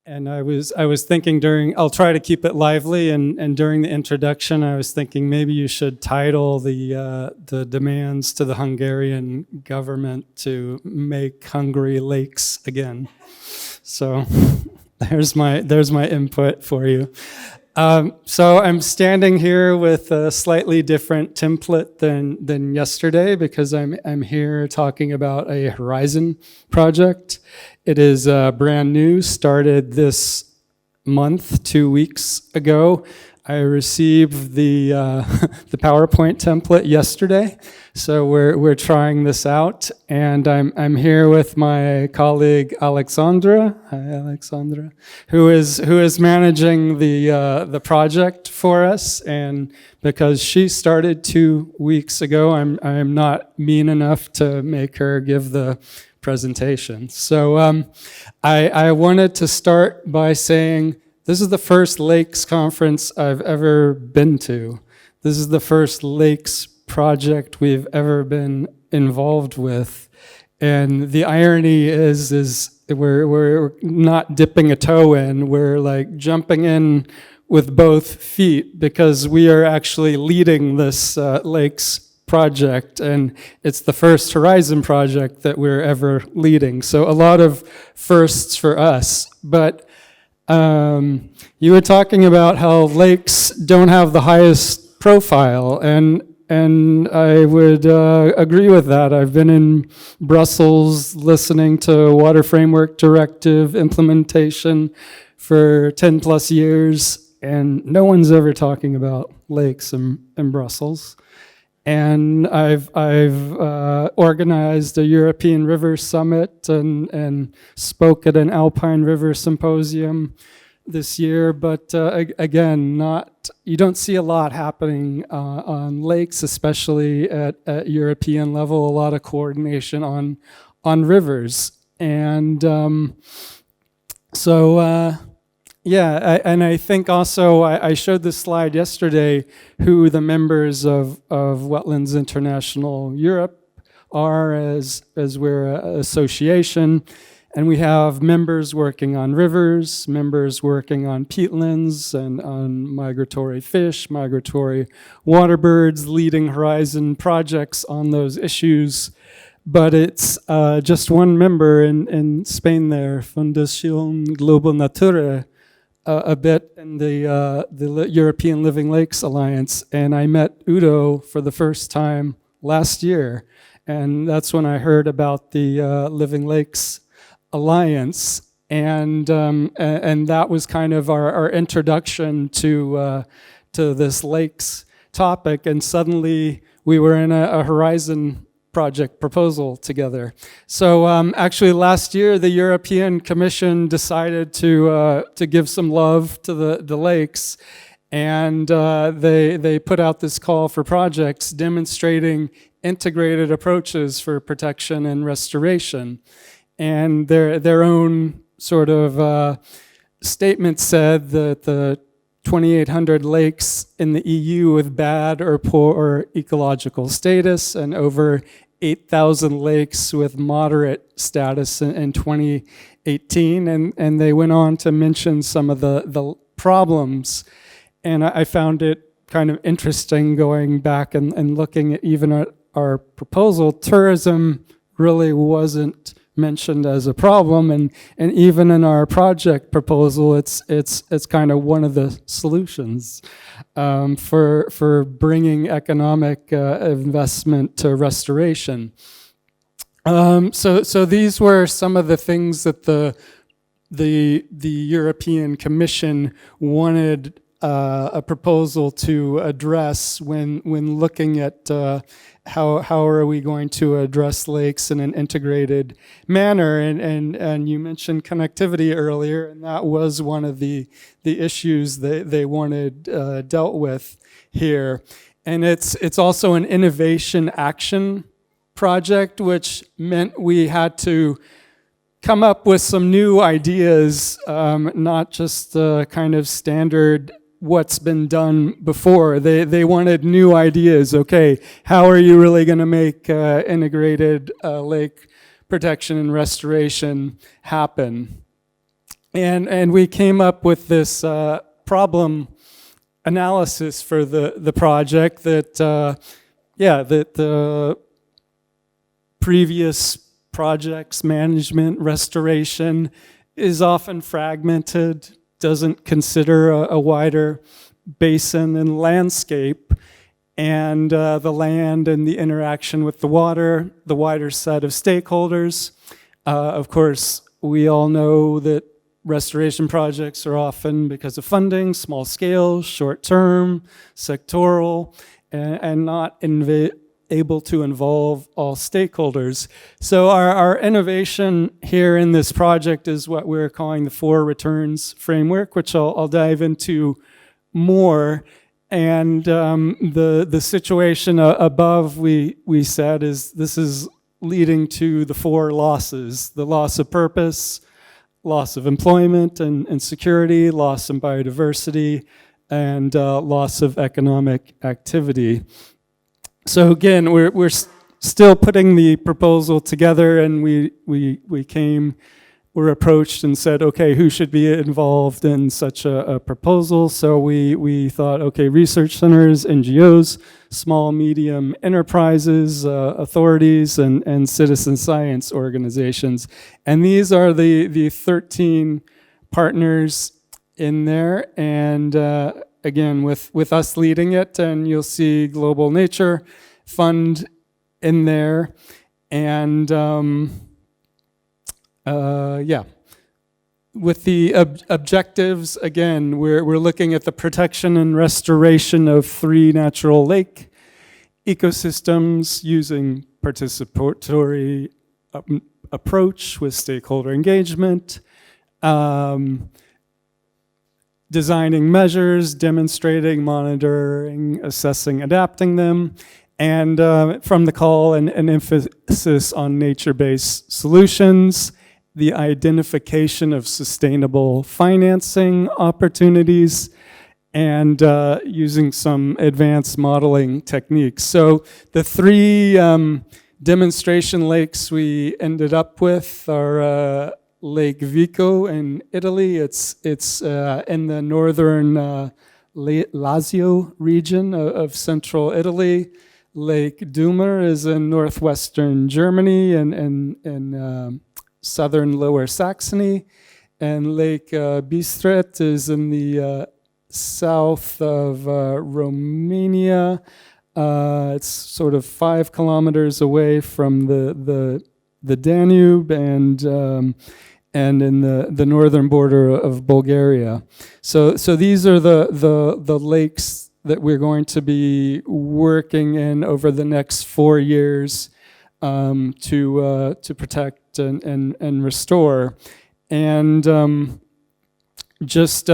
And I was thinking I'll try to keep it lively, and during the introduction, I was thinking maybe you should title the demands to the Hungarian government to make Hungary Lakes again. So there's my input for you. So I'm standing here with a slightly different template than yesterday because I'm here talking about a Horizon project. It is brand new, started this month, 2 weeks ago. I received the PowerPoint template yesterday, so we're trying this out, and I'm here with my colleague Alexandra. Hi, Alexandra, who is managing the project for us, and because she started 2 weeks ago, I'm not mean enough to make her give the presentation. So I wanted to start by saying, this is the first Lakes conference I've ever been to. This is the first Lakes project we've ever been involved with. And the irony is we're not dipping a toe in, we're like jumping in with both feet because we are actually leading this Lakes project, and it's the first Horizon project that we're ever leading. So a lot of firsts for us, but you were talking about how lakes don't have the highest profile, and I would agree with that. I've been in Brussels listening to Water Framework Directive implementation for 10 plus years, and no one's ever talking about lakes in Brussels. And I've organized a European River Summit and spoke at an Alpine River Symposium this year, but again, you don't see a lot happening on lakes, especially at European level. A lot of coordination on rivers, and yeah, and I think also I showed this slide yesterday who the members of Wetlands International Europe are as we're an association, and we have members working on rivers, members working on peatlands and on migratory fish, migratory water birds, leading Horizon projects on those issues. But it's just one member in Spain there, Fundación Global Natura, a bit in the European Living Lakes Alliance, and I met Udo for the first time last year, and that's when I heard about the Living Lakes Alliance, and that was kind of our introduction to this lakes topic, and suddenly we were in a Horizon project proposal together. So actually last year, the European Commission decided to give some love to the lakes, and they put out this call for projects demonstrating integrated approaches for protection and restoration. And their own sort of statement said that the 2,800 lakes in the EU with bad or poor ecological status, and over 8,000 lakes with moderate status in 2018, and they went on to mention some of the problems, and I found it kind of interesting going back and looking at even at our proposal. Tourism really wasn't mentioned as a problem, and even in our project proposal, it's kind of one of the solutions for bringing economic investment to restoration. So these were some of the things that the European Commission wanted a proposal to address when looking at how are we going to address lakes in an integrated manner, and you mentioned connectivity earlier, and that was one of the issues that they wanted dealt with here. And it's also an innovation action project, which meant we had to come up with some new ideas, not just the kind of standard what's been done before. They wanted new ideas. Okay, how are you really going to make integrated lake protection and restoration happen? And we came up with this problem analysis for the project that, that the previous projects, management, restoration is often fragmented, doesn't consider a wider basin and landscape, and the land and the interaction with the water, the wider set of stakeholders. Of course, we all know that restoration projects are often, because of funding, small scale, short term, sectoral, and not able to involve all stakeholders. So our innovation here in this project is what we're calling the 4 returns framework, which I'll dive into more. And the situation above we said is this is leading to the 4 losses: the loss of purpose, loss of employment and security, loss in biodiversity, and loss of economic activity. So again, we're still putting the proposal together, and we were approached and said, okay, who should be involved in such a proposal? So we thought, okay, research centers, NGOs, small, medium enterprises, authorities, and citizen science organizations. And these are the 13 partners in there. And again, with us leading it, and you'll see Global Nature Fund in there. And with the objectives, again, we're looking at the protection and restoration of 3 natural lake ecosystems using participatory approach with stakeholder engagement, designing measures, demonstrating, monitoring, assessing, adapting them, and from the call, an emphasis on nature-based solutions, the identification of sustainable financing opportunities, and using some advanced modeling techniques. So the 3 demonstration lakes we ended up with are Lake Vico in Italy. It's in the northern Lazio region of central Italy. Lake Dumer is in northwestern Germany and southern Lower Saxony, and Lake Bistret is in the south of Romania. It's sort of 5 kilometers away from the Danube and in the northern border of Bulgaria. So these are the lakes that we're going to be working in over the next 4 years to protect and restore. And just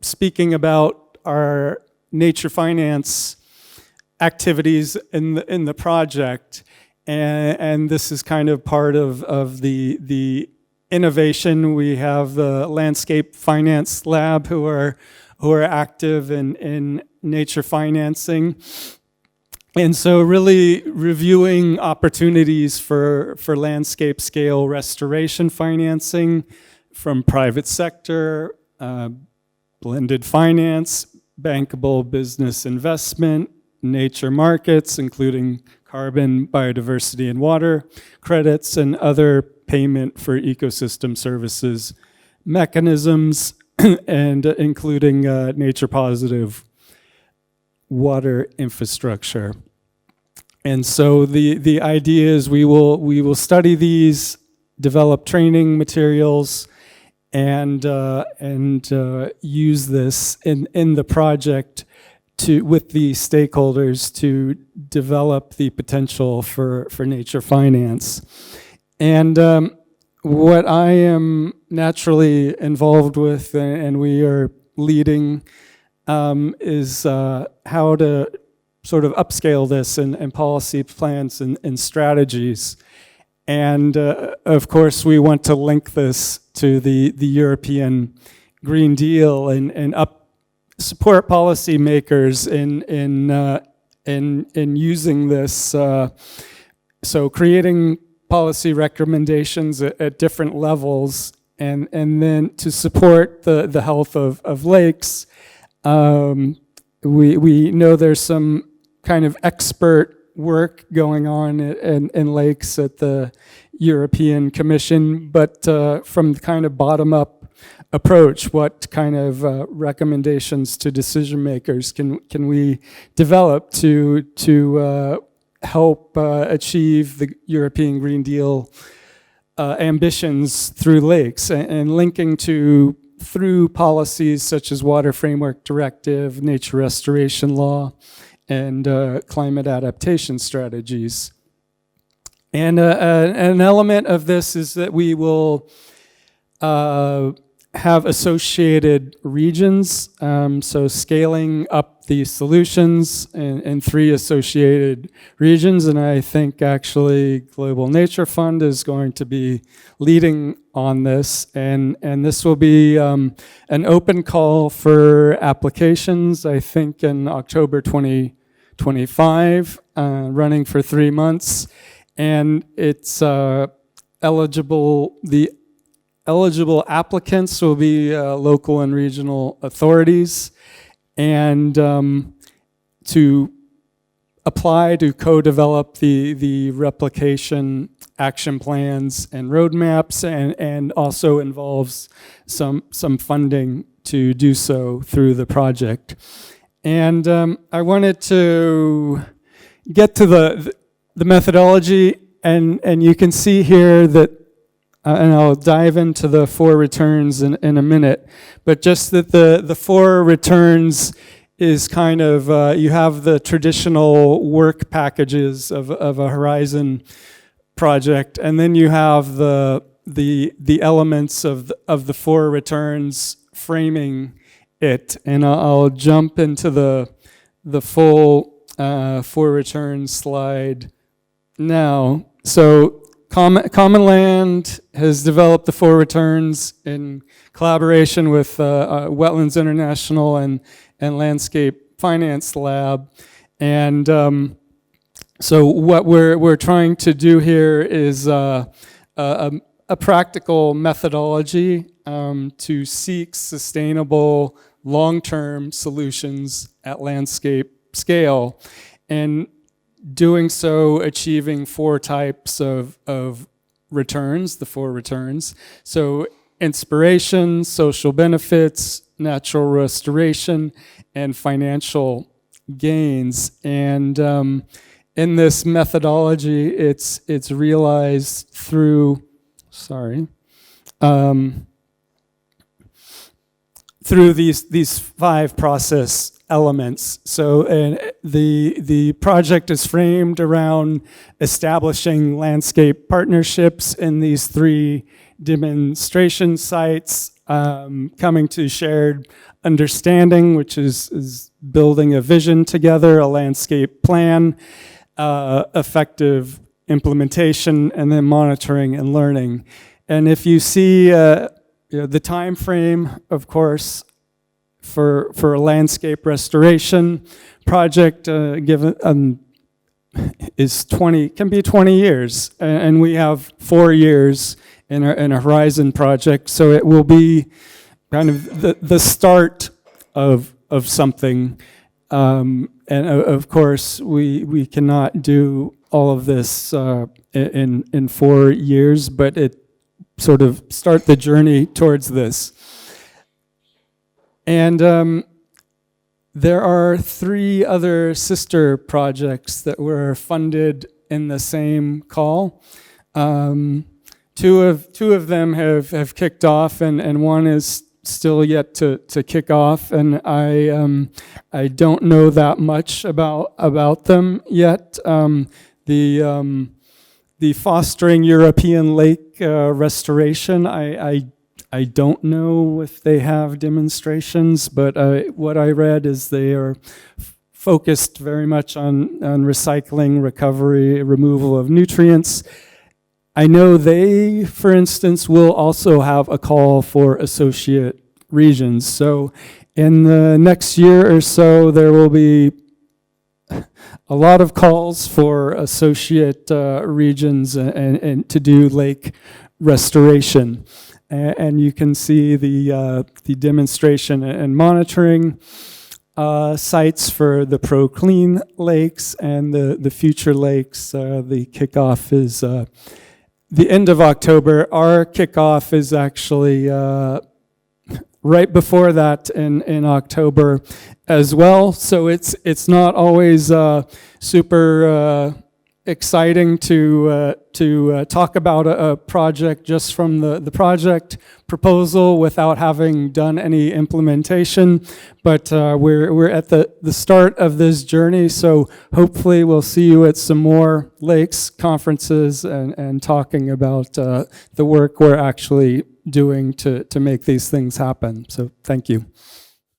speaking about our nature finance activities in the project, and this is kind of part of the innovation. We have the Landscape Finance Lab who are active in nature financing. And so really reviewing opportunities for landscape scale restoration financing from private sector, blended finance, bankable business investment, nature markets, including carbon, biodiversity, and water credits, and other payment for ecosystem services mechanisms, and including nature positive water infrastructure. And so the idea is we will study these, develop training materials, and use this in the project with the stakeholders to develop the potential for nature finance. And what I am naturally involved with, and we are leading, is how to sort of upscale this in policy plans and strategies. And of course, we want to link this to the European Green Deal and support policymakers in using this. So creating policy recommendations at different levels and then to support the health of lakes, we know there's some kind of expert work going on in lakes at the European Commission, but from the kind of bottom-up approach, what kind of recommendations to decision makers can we develop to help achieve the European Green Deal ambitions through lakes, and linking through policies such as Water Framework Directive, Nature Restoration Law, and climate adaptation strategies. And an element of this is that we will have associated regions, so scaling up the solutions in 3 associated regions, and I think actually Global Nature Fund is going to be leading on this, and this will be an open call for applications, I think in October 2025, running for 3 months, and it's eligible, the eligible applicants will be local and regional authorities, and to apply to co-develop the replication action plans and roadmaps, and also involves some funding to do so through the project. And I wanted to get to the methodology, and you can see here that and I'll dive into the 4 returns in a minute, but just that the 4 returns is kind of, you have the traditional work packages of a Horizon project, and then you have the elements of the 4 returns framing it, and I'll jump into the full 4 returns slide now. So Common Land has developed the 4 returns in collaboration with Wetlands International and Landscape Finance Lab. And so what we're trying to do here is a practical methodology to seek sustainable long-term solutions at landscape scale. And doing so, achieving 4 types of returns, the 4 returns. So inspiration, social benefits, natural restoration, and financial gains. And in this methodology, it's realized through, through these 5 process elements. So the project is framed around establishing landscape partnerships in these 3 demonstration sites, coming to shared understanding, which is building a vision together, a landscape plan, effective implementation, and then monitoring and learning. And if you see the time frame, of course, for a landscape restoration project, given is can be 20 years, and we have 4 years in a Horizon project, so it will be kind of the start of something. And of course, we cannot do all of this in 4 years, but it sort of start the journey towards this. And there are 3 other sister projects that were funded in the same call. 2 of them have kicked off, and one is still yet to kick off. And I don't know that much about them yet. The Fostering European Lake Restoration, I don't know if they have demonstrations, but what I read is they are focused very much on recycling, recovery, removal of nutrients. I know they, for instance, will also have a call for associate regions. So in the next year or so, there will be a lot of calls for associate regions and to do lake restoration. and you can see the demonstration and monitoring sites for the pro-clean lakes and the future lakes. The kickoff is the end of October. Our kickoff is actually right before that in October as well. So it's not always super exciting to talk about a project just from the project proposal without having done any implementation. But we're at the start of this journey, so hopefully we'll see you at some more lakes conferences and talking about the work we're actually doing to make these things happen. So thank you.